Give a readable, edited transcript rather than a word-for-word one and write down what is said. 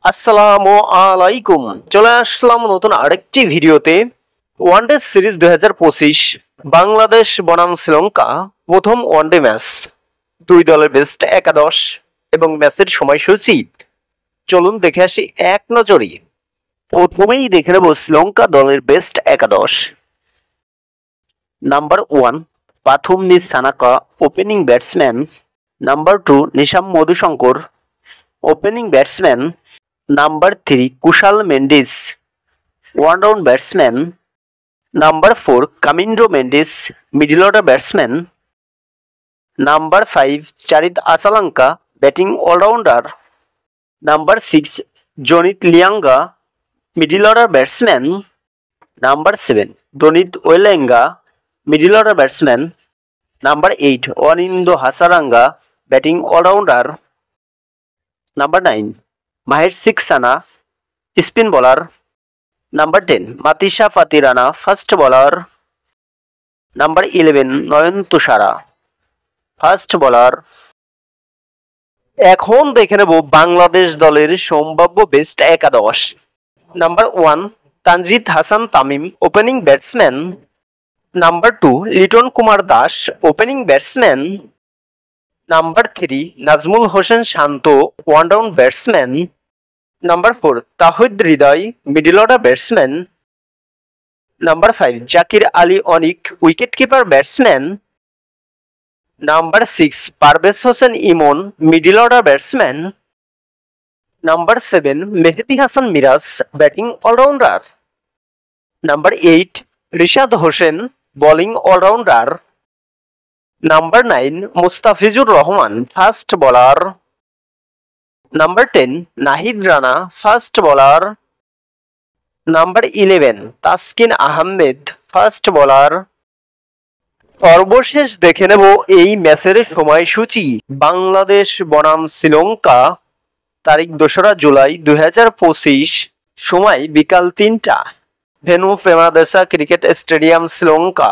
আসসালামু আলাইকুম। চলে আসলাম নতুন আরেকটি ভিডিওতে। ওয়ানডে সিরিজ 2025 বাংলাদেশ বনাম শ্রীলঙ্কা প্রথম ওয়ানডে ম্যাচ। দুই দলের বেস্ট একাদশ এবং ম্যাচের সময়সূচি চলুন দেখে আসি এক নজরে। প্রথমেই দেখে নেব শ্রীলঙ্কা দলের বেস্ট একাদশ। Number 1 Pathum Sanaka, opening batsman. Number 2 Nisham Madhushankar, opening batsman. Number 3 Kusal Mendis, one down batsman. Number 4 Kamindu Mendis, middle order batsman. Number 5 Charith Asalanka, batting all rounder. Number 6 Janith Liyanage, middle order batsman. Number 7 Dunith ওয়েলেঙ্গা, middle order batsman. Number 8 Anindu Hasaranga, batting all rounder. Number 9 Maher Siksana, spin bowler. Number 10 Matheesha Pathirana, fast bowler. Number 11 নয়ন Thushara, fast bowler. এখন দেখে নেব বাংলাদেশ দলের সম্ভাব্য best একাদশ। Number 1 Tanzid Hasan Tamim, opening batsman. Number 2 Liton Kumar Das, opening batsman. Number 3 Najmul Hossain Shanto, one down batsman. Number 4 Towhid Hridoy, middle order batsman. Number 5 Jaker Ali Anik, wicket keeper batsman. Number 6 Parvez Hossain Emon, middle order batsman. Number 7 Mehidy Hasan Miraz, batting all rounder. Number 8 Rishad Hossain, bowling allrounder. Number 9 Mustafizur Rahman, fast bowler. Number 10 Nahid Rana, fast bowler. Number 11 Taskin Ahmed, fast bowler. সর্বশেষ দেখে নেব এই ম্যাচের সময়সূচি। বাংলাদেশ বনাম শ্রীলঙ্কা, তারিখ 2রা জুলাই 2025, সময় বিকাল 3টা, venue Premadasa cricket stadium, Sri Lanka.